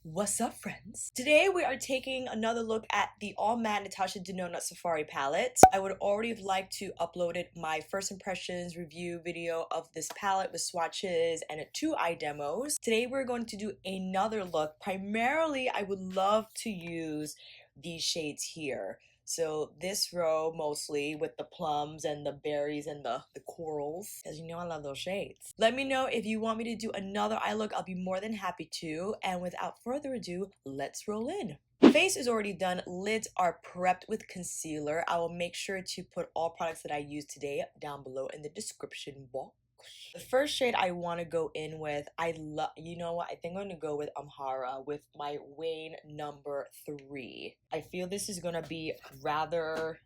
What's up, friends? Today we are taking another look at the all matte NATASHA DENONA Safari palette. I would already have liked to uploaded my first impressions review video of this palette with swatches and 2 eye demos. Today we're going to do another look. Primarily, I would love to use these shades here. So this row mostly with the plums and the berries and the corals, as you know I love those shades. Let me know if you want me to do another eye look. I'll be more than happy to. And without further ado, let's roll in. Face is already done. Lids are prepped with concealer. I will make sure to put all products that I use today down below in the description box. The first shade I want to go in with, you know what, I think I'm going to go with Amhara with my Wayne number 3. I feel this is going to be rather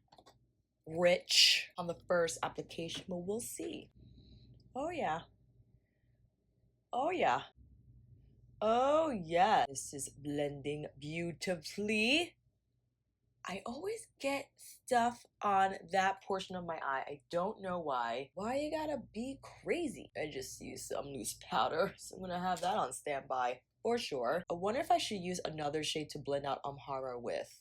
rich on the first application, but we'll see. Oh yeah. Oh yeah. Oh yeah. This is blending beautifully. I always get stuff on that portion of my eye. I don't know why. Why you gotta be crazy? I just used some loose powder, so I'm gonna have that on standby for sure. I wonder if I should use another shade to blend out Amhara with.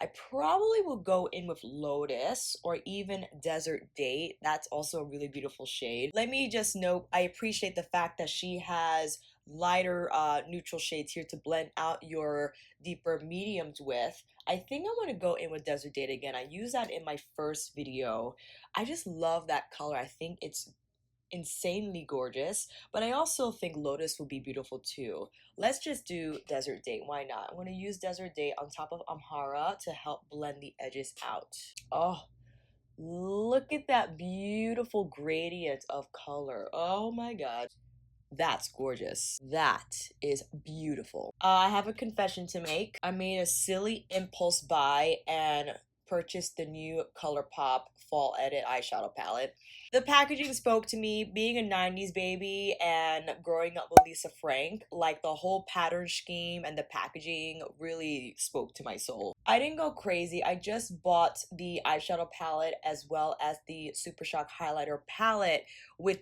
I probably will go in with Lotus or even Desert Date. That's also a really beautiful shade. Let me just note, I appreciate the fact that she has lighter neutral shades here to blend out your deeper mediums with. I think I want to go in with Desert Date again. I used that in my first video. I just love that color. I think it's insanely gorgeous, but I also think Lotus would be beautiful too. Let's just do Desert Date. Why not? I'm going to use Desert Date on top of Amhara to help blend the edges out. Oh, look at that beautiful gradient of color. Oh my god. That's gorgeous. That is beautiful. I have a confession to make. I made a silly impulse buy and purchased the new ColourPop Fall Edit eyeshadow palette. The packaging spoke to me. Being a 90s baby and growing up with Lisa Frank, like the whole pattern scheme and the packaging really spoke to my soul. I didn't go crazy. I just bought the eyeshadow palette as well as the Super Shock highlighter palette.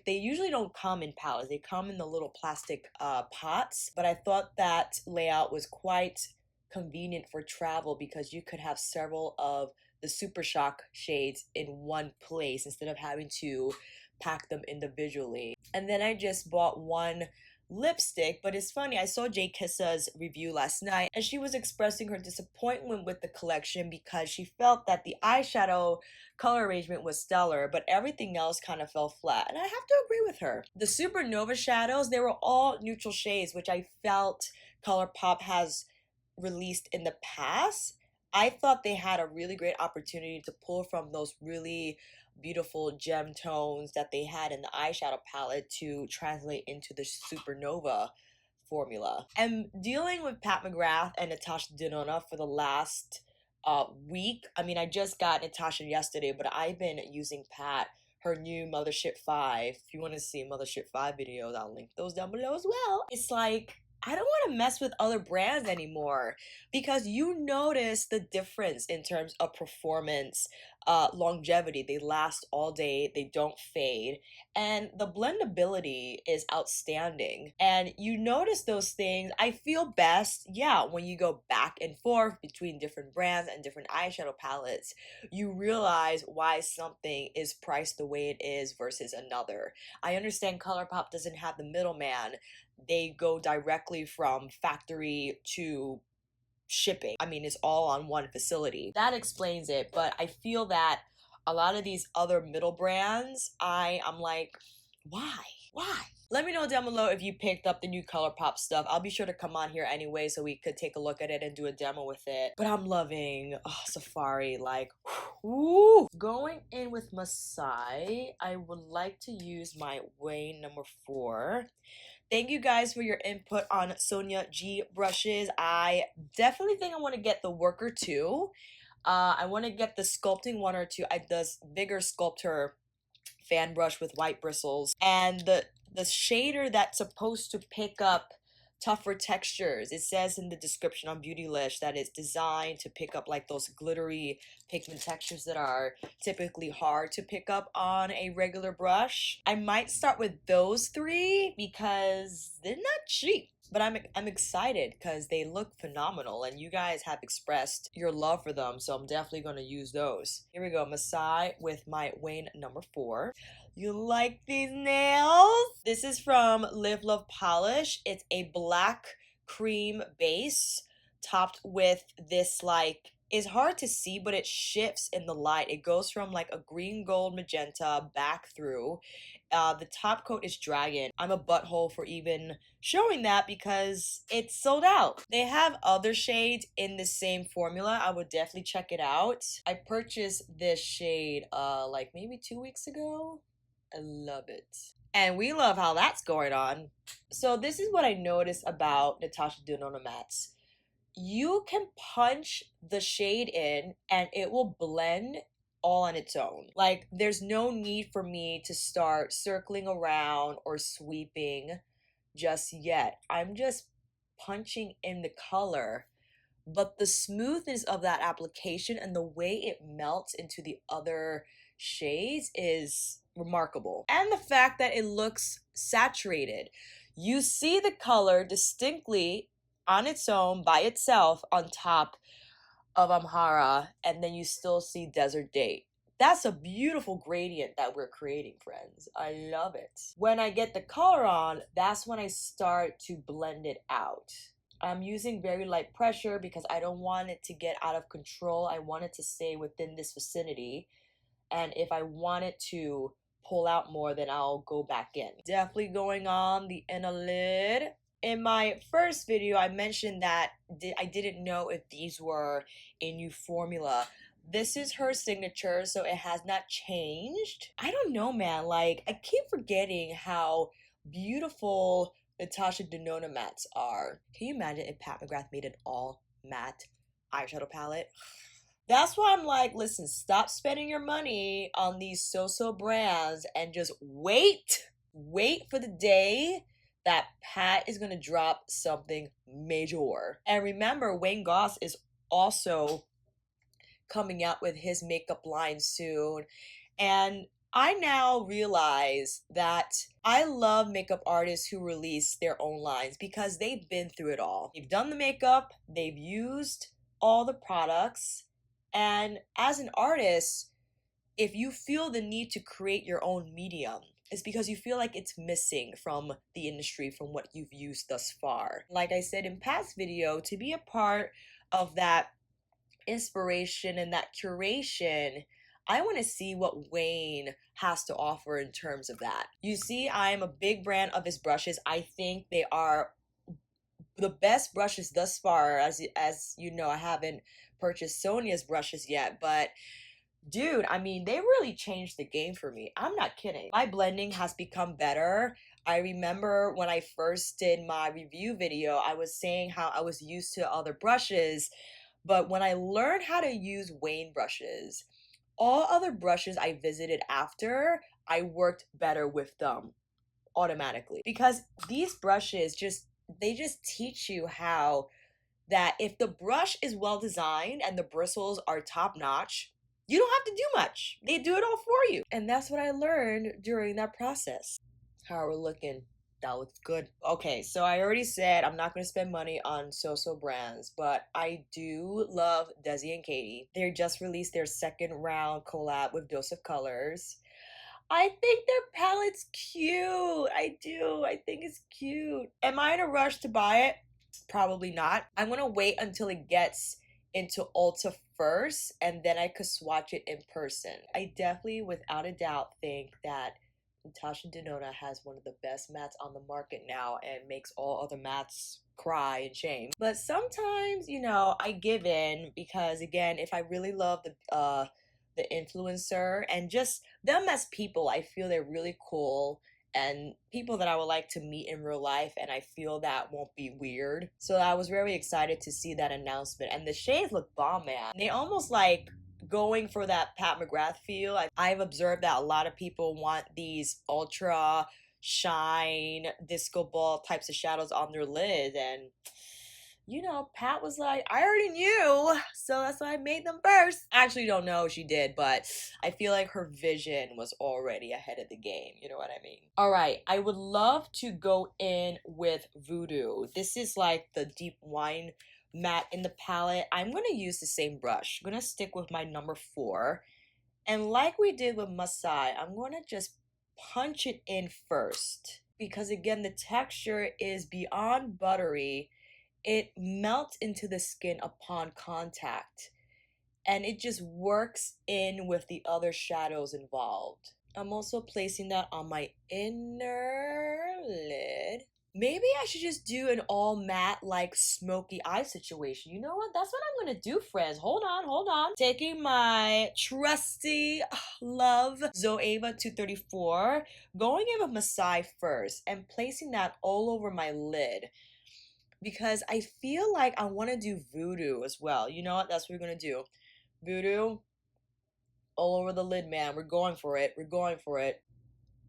They usually don't come in palettes. They come in the little plastic pots, but I thought that layout was quite convenient for travel because you could have several of the Super Shock shades in one place instead of having to pack them individually. And then I just bought one lipstick, but it's funny, I saw Jay Kissa's review last night and she was expressing her disappointment with the collection because she felt that the eyeshadow color arrangement was stellar, but everything else kind of fell flat. And I have to agree with her. The Supernova shadows, they were all neutral shades, which I felt ColourPop has released in the past. I thought they had a really great opportunity to pull from those really beautiful gem tones that they had in the eyeshadow palette to translate into the Supernova formula. And dealing with Pat McGrath and NATASHA DENONA for the last week. I mean, I just got NATASHA yesterday, but I've been using Pat, her new Mothership 5. If you want to see Mothership 5 videos, I'll link those down below as well. It's like, I don't want to mess with other brands anymore because you notice the difference in terms of performance, longevity. They last all day, they don't fade, and the blendability is outstanding. And you notice those things. I feel best, yeah, when you go back and forth between different brands and different eyeshadow palettes, you realize why something is priced the way it is versus another. I understand ColourPop doesn't have the middleman. They go directly from factory to shipping. I mean, it's all on one facility. That explains it, but I feel that a lot of these other middle brands, I'm like, why? Why? Let me know down below if you picked up the new ColourPop stuff. I'll be sure to come on here anyway so we could take a look at it and do a demo with it. But I'm loving Safari, like, whoo! Going in with Masai, I would like to use my Wayne number 4. Thank you guys for your input on Sonia G brushes. I definitely think I want to get the Worker 2. I want to get the Sculpting 1 or 2. The Vigor Sculptor fan brush with white bristles. And the shader that's supposed to pick up tougher textures. It says in the description on Beautylish that it's designed to pick up like those glittery pigment textures that are typically hard to pick up on a regular brush. I might start with those 3 because they're not cheap. But I'm excited because they look phenomenal and you guys have expressed your love for them, so I'm definitely going to use those. Here we go, Masai with my Wayne number 4. You like these nails? This is from Live Love Polish. It's a black cream base topped with this, like, it's hard to see, but it shifts in the light. It goes from like a green, gold, magenta back through. The top coat is dragon. I'm a butthole for even showing that because it's sold out. They have other shades in the same formula. I would definitely check it out. I purchased this shade like maybe 2 weeks ago. I love it. And we love how that's going on. So this is what I noticed about NATASHA DENONA mattes. You can punch the shade in and it will blend all on its own. Like, there's no need for me to start circling around or sweeping just yet. I'm just punching in the color. But the smoothness of that application and the way it melts into the other shades is remarkable. And the fact that it looks saturated. You see the color distinctly on its own, by itself, on top of Amhara, and then you still see Desert Date. That's a beautiful gradient that we're creating, friends. I love it. When I get the color on, that's when I start to blend it out. I'm using very light pressure because I don't want it to get out of control. I want it to stay within this vicinity. And if I want it to pull out more, then I'll go back in. Definitely going on the inner lid. In my first video, I mentioned that I didn't know if these were a new formula. This is her signature, so it has not changed. I don't know, man. Like, I keep forgetting how beautiful NATASHA DENONA mattes are. Can you imagine if Pat McGrath made an all matte eyeshadow palette? That's why I'm like, listen, stop spending your money on these so-so brands and just wait for the day that Pat is gonna drop something major. And remember, Wayne Goss is also coming out with his makeup line soon. And I now realize that I love makeup artists who release their own lines because they've been through it all. They've done the makeup, they've used all the products, and as an artist, if you feel the need to create your own medium, it's because you feel like it's missing from the industry, from what you've used thus far. Like I said in past video, to be a part of that inspiration and that curation, I want to see what Wayne has to offer in terms of that. You see, I am a big fan of his brushes. I think they are the best brushes thus far. As you know, I haven't purchased Sonia's brushes yet, but dude, I mean, they really changed the game for me. I'm not kidding. My blending has become better. I remember when I first did my review video, I was saying how I was used to other brushes, but when I learned how to use Wayne brushes, all other brushes I visited after, I worked better with them automatically. Because these brushes they just teach you how that if the brush is well designed and the bristles are top notch, you don't have to do much. They do it all for you. And that's what I learned during that process. How are we looking? That looks good. Okay, so I already said I'm not going to spend money on so-so brands, but I do love Desi and Katie. They just released their second round collab with Dose of Colors. I think their palette's cute. I do. I think it's cute. Am I in a rush to buy it? Probably not. I'm going to wait until it gets into Ulta first, and then I could swatch it in person. I definitely, without a doubt, think that NATASHA DENONA has one of the best mattes on the market now and makes all other mattes cry in shame. But sometimes, you know, I give in because, again, if I really love the influencer and just them as people, I feel they're really cool and people that I would like to meet in real life, and I feel that won't be weird. So I was very excited to see that announcement, and the shades look bomb, man. They almost like going for that Pat McGrath feel. I've observed that a lot of people want these ultra shine disco ball types of shadows on their lid, and you know, Pat was like, I already knew, so that's why I made them first. I actually don't know if she did, but I feel like her vision was already ahead of the game. You know what I mean? All right, I would love to go in with Voodoo. This is like the deep wine matte in the palette. I'm gonna use the same brush. I'm gonna stick with my number 4. And like we did with Masai, I'm gonna just punch it in first. Because again, the texture is beyond buttery. It melts into the skin upon contact, and it just works in with the other shadows involved. I'm also placing that on my inner lid. Maybe I should just do an all matte like smoky eye situation. You know what? That's what I'm gonna do, friends. Hold on, hold on. Taking my trusty love Zoeva 234, going in with Masai first and placing that all over my lid, because I feel like I want to do Voodoo as well. You know what? That's what we're going to do. Voodoo all over the lid, man. We're going for it. We're going for it.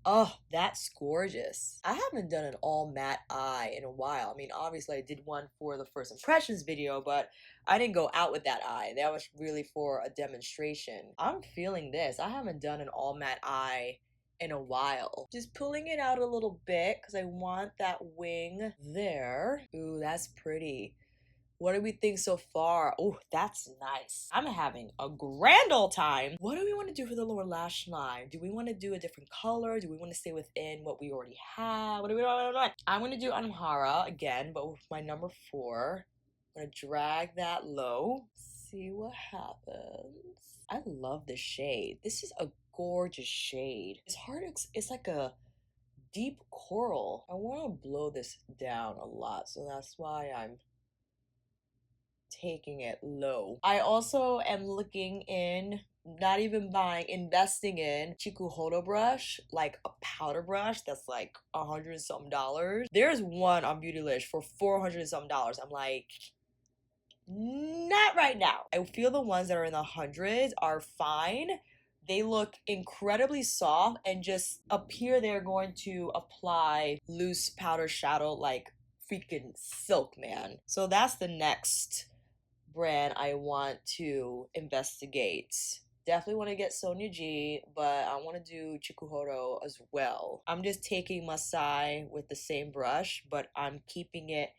Oh, that's gorgeous. I haven't done an all matte eye in a while. I mean, obviously I did one for the first impressions video, but I didn't go out with that eye. That was really for a demonstration. I'm feeling this. I haven't done an all matte eye in a while. Just pulling it out a little bit because I want that wing there. Ooh, that's pretty. What do we think so far? Oh, that's nice. I'm having a grand old time. What do we want to do for the lower lash line? Do we want to do a different color? Do we want to stay within what we already have? What do we want? I'm going to do Annmarie again, but with my number 4. I'm going to drag that low. See what happens. I love this shade. This is a gorgeous shade. It's hard. It's like a deep coral. I want to blow this down a lot, so that's why I'm taking it low. I also am looking in, not even buying, investing in Chikuhodo brush, like a powder brush that's like $100 and some dollars. There's one on Beautylish for $400 and some dollars. I'm like, not right now. I feel the ones that are in the hundreds are fine. They look incredibly soft and just appear they're going to apply loose powder shadow like freaking silk, man. So that's the next brand I want to investigate. Definitely want to get Sonia G, but I want to do Chikuhodo as well. I'm just taking Masai with the same brush, but I'm keeping it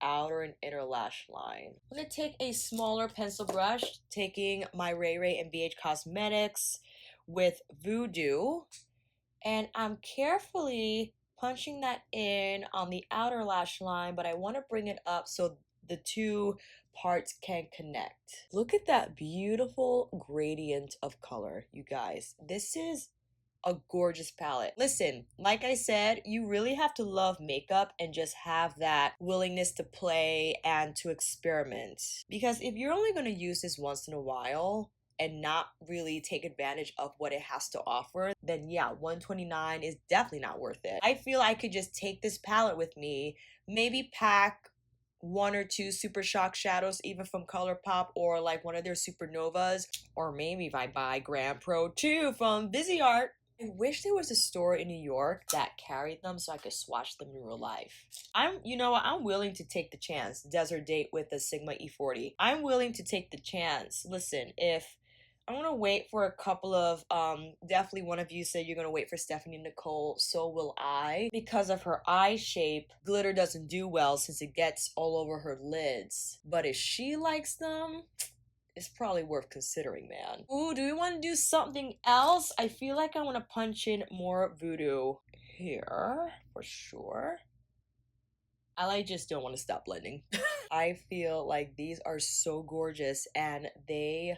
outer and inner lash line. I'm going to take a smaller pencil brush, taking my Ray Ray and BH Cosmetics with Voodoo, and I'm carefully punching that in on the outer lash line, but I want to bring it up so the two parts can connect. Look at that beautiful gradient of color, you guys. This is a gorgeous palette. Listen, like I said, you really have to love makeup and just have that willingness to play and to experiment. Because if you're only going to use this once in a while and not really take advantage of what it has to offer, then yeah, $129 is definitely not worth it. I feel I could just take this palette with me, maybe pack 1 or 2 Super Shock shadows, even from ColourPop, or like one of their Supernovas, or maybe if I buy Grand Pro 2 from Viseart. I wish there was a store in New York that carried them so I could swatch them in real life. You know what, I'm willing to take the chance. Desert date with the Sigma E40. I'm willing to take the chance. Listen, if I'm gonna wait for a couple of, definitely one of you said you're gonna wait for Stephanie Nicole, so will I. Because of her eye shape, glitter doesn't do well since it gets all over her lids. But if she likes them, it's probably worth considering, man. Ooh, do we want to do something else? I feel like I want to punch in more Voodoo here, for sure. I just don't want to stop blending. I feel like these are so gorgeous, and they...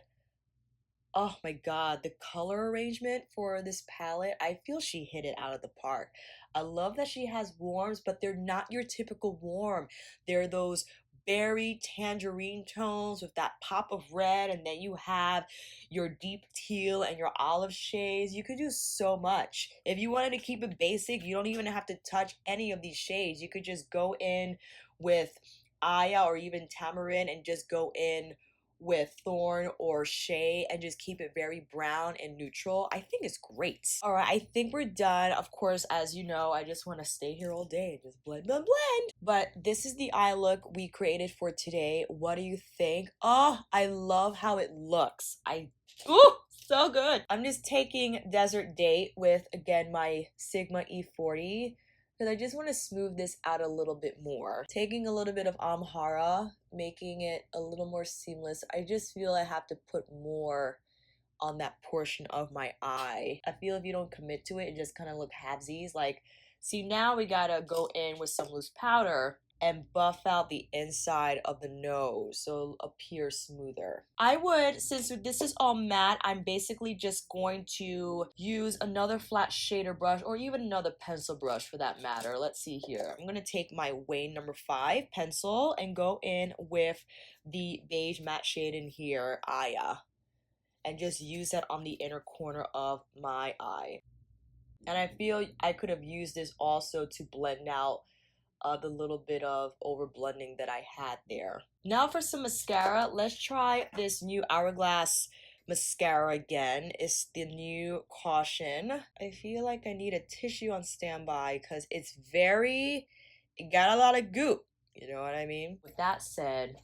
Oh my god, the color arrangement for this palette, I feel she hit it out of the park. I love that she has warms, but they're not your typical warm. They're those berry tangerine tones with that pop of red, and then you have your deep teal and your olive shades. You could do so much. If you wanted to keep it basic, you don't even have to touch any of these shades. You could just go in with Aya or even Tamarind and just go in with Thorn or Shea and just keep it very brown and neutral, I think it's great. All right, I think we're done. Of course, as you know, I just want to stay here all day and just blend, blend, blend. But this is the eye look we created for today. What do you think? Oh, I love how it looks. Ooh, so good. I'm just taking Desert Date with, again, my Sigma E40. Because I just want to smooth this out a little bit more. Taking a little bit of Amhara, making it a little more seamless. I just feel I have to put more on that portion of my eye. I feel if you don't commit to it, it just kind of look halvesies. Like, see, now we gotta go in with some loose powder and buff out the inside of the nose so it'll appear smoother. I would, since this is all matte, I'm basically just going to use another flat shader brush or even another pencil brush for that matter. Let's see here. I'm gonna take my Wayne number 5 pencil and go in with the beige matte shade in here, Aya, and just use that on the inner corner of my eye. And I feel I could have used this also to blend out the little bit of over blending that I had there. Now for some mascara, let's try this new Hourglass mascara again. It's the new Caution. I feel like I need a tissue on standby because it got a lot of goop. You know what I mean? With that said,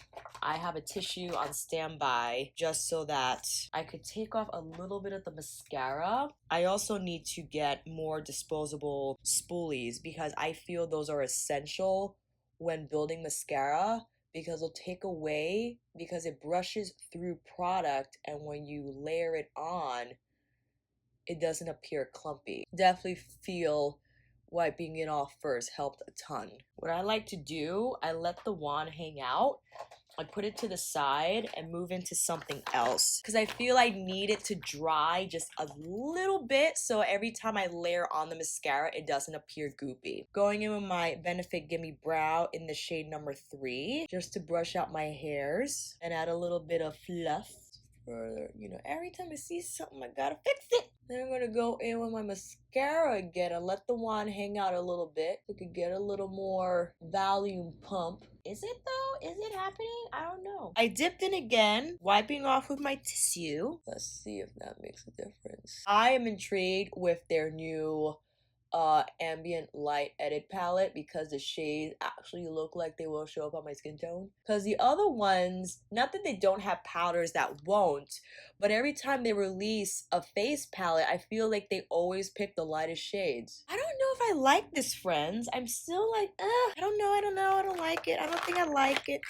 I have a tissue on standby just so that I could take off a little bit of the mascara. I also need to get more disposable spoolies because I feel those are essential when building mascara because they'll take away, because it brushes through product, and when you layer it on, it doesn't appear clumpy. Definitely feel wiping it off first helped a ton. What I like to do, I let the wand hang out, I put it to the side and move into something else because I feel I need it to dry just a little bit so every time I layer on the mascara it doesn't appear goopy. Going in with my Benefit Gimme Brow in the shade number 3 just to brush out my hairs and add a little bit of fluff. You know, every time I see something, I gotta fix it. Then I'm gonna go in with my mascara again and let the wand hang out a little bit. We could get a little more volume pump. Is it though? Is it happening? I don't know. I dipped in again, wiping off with my tissue. Let's see if that makes a difference. I am intrigued with their new ambient light edit palette because the shades actually look like they will show up on my skin tone. Because the other ones, not that they don't have powders that won't, but every time they release a face palette, I feel like they always pick the lightest shades. I don't know if I like this, friends. I'm still like, I don't know, I don't like it. I don't think I like it.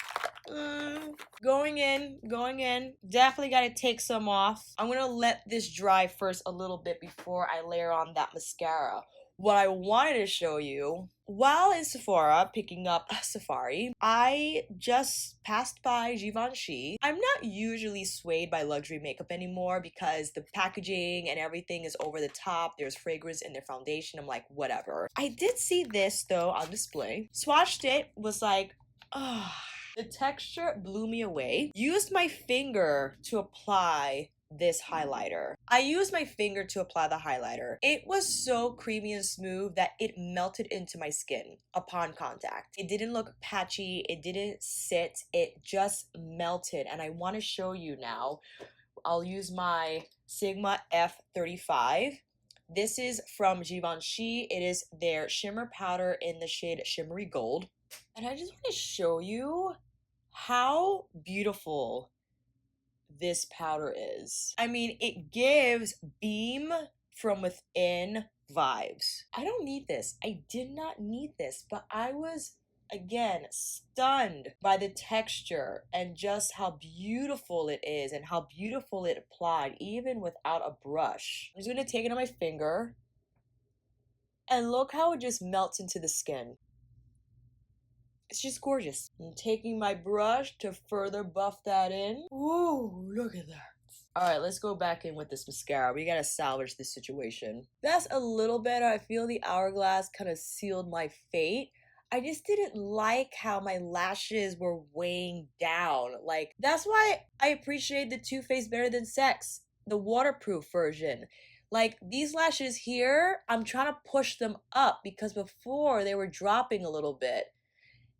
Going in. Definitely gotta take some off. I'm gonna let this dry first a little bit before I layer on that mascara. What I wanted to show you, while in Sephora picking up Safari, I just passed by Givenchy. I'm not usually swayed by luxury makeup anymore because the packaging and everything is over the top. There's fragrance in their foundation. I'm like, whatever. I did see this though on display. Swatched it, was like, the texture blew me away. Used my finger to apply this highlighter. I used my finger to apply the highlighter. It was so creamy and smooth that it melted into my skin upon contact. It didn't look patchy, it didn't sit, it just melted. And I want to show you now. I'll use my Sigma F35. This is from Givenchy. It is their shimmer powder in the shade Shimmery Gold. And I just want to show you how beautiful this powder is. I mean, it gives beam from within vibes. I don't need this. I did not need this, but I was, again, stunned by the texture and just how beautiful it is and how beautiful it applied even without a brush. I'm just gonna take it on my finger and look how it just melts into the skin. It's just gorgeous. I'm taking my brush to further buff that in. Ooh, look at that. All right, let's go back in with this mascara. We gotta salvage this situation. That's a little better. I feel the Hourglass kind of sealed my fate. I just didn't like how my lashes were weighing down. Like, that's why I appreciate the Too Faced Better Than Sex, the waterproof version. Like, these lashes here, I'm trying to push them up because before they were dropping a little bit.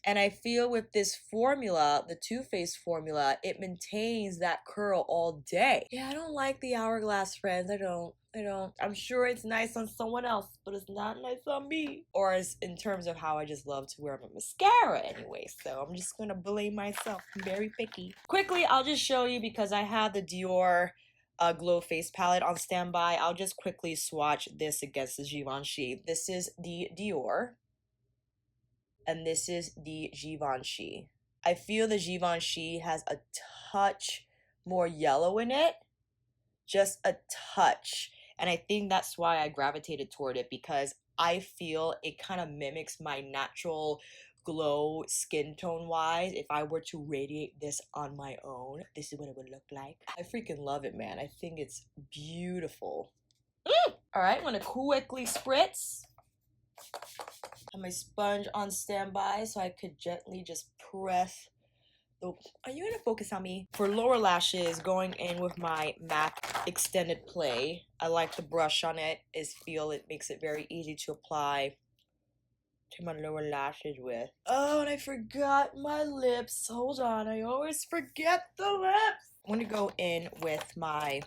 And I feel with this formula, the Too Faced formula, it maintains that curl all day. Yeah, I don't like the hourglass, friends. I don't. I'm sure it's nice on someone else, but it's not nice on me. Or as in terms of how I just love to wear my mascara anyway. So I'm just gonna blame myself. I'm very picky. Quickly, I'll just show you because I have the Dior Glow Face Palette on standby. I'll just quickly swatch this against the Givenchy. This is the Dior. And this is the Givenchy. I feel the Givenchy has a touch more yellow in it. Just a touch. And I think that's why I gravitated toward it, because I feel it kind of mimics my natural glow skin tone wise. If I were to radiate this on my own, this is what it would look like. I freaking love it, man. I think it's beautiful. All right, I'm gonna quickly spritz. Have my sponge on standby so I could gently just press the... Are you gonna focus on me? For lower lashes, going in with my MAC Extended Play. I like the brush on it. It makes it very easy to apply to my lower lashes with. Oh, and I forgot my lips. Hold on, I always forget the lips. I'm gonna go in with my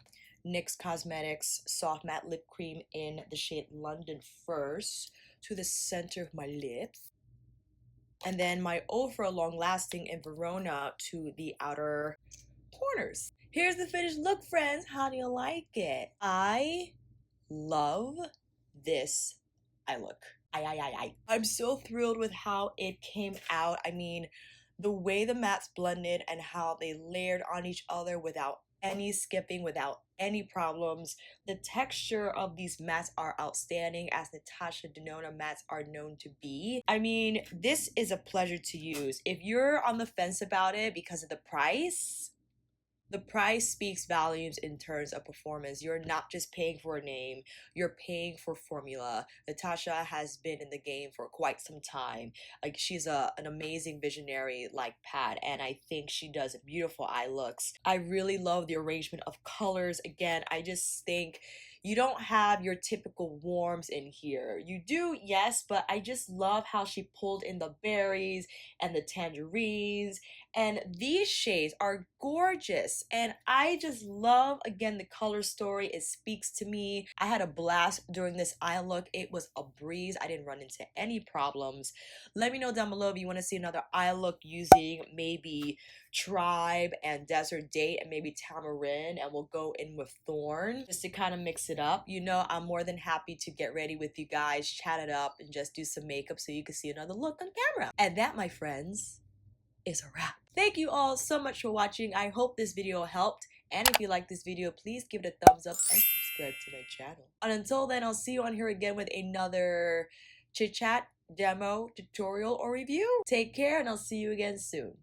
NYX Cosmetics Soft Matte Lip Cream in the shade London first, to the center of my lips. And then my Ofra Long Lasting in Verona to the outer corners. Here's the finished look, friends. How do you like it? I love this eye look. I'm so thrilled with how it came out. I mean, the way the mattes blended and how they layered on each other without any skipping, without any problems. The texture of these mattes are outstanding, as NATASHA Denona mattes are known to be. I mean, this is a pleasure to use. If you're on the fence about it because of the price speaks volumes in terms of performance. You're not just paying for a name, you're paying for formula. NATASHA has been in the game for quite some time. Like, she's an amazing visionary like Pat, and I think she does beautiful eye looks. I really love the arrangement of colors. Again, I just think you don't have your typical warms in here. You do, yes, but I just love how she pulled in the berries and the tangerines. And these shades are gorgeous. And I just love, again, the color story. It speaks to me. I had a blast during this eye look. It was a breeze. I didn't run into any problems. Let me know down below if you want to see another eye look using maybe Tribe and Desert Date and maybe Tamarind, and we'll go in with Thorn just to kind of mix it up. You know, I'm more than happy to get ready with you guys, chat it up, and just do some makeup so you can see another look on camera. And that, my friends, is a wrap. Thank you all so much for watching. I hope this video helped. And if you like this video, please give it a thumbs up and subscribe to my channel. And until then, I'll see you on here again with another chit chat, demo, tutorial, or review. Take care, and I'll see you again soon.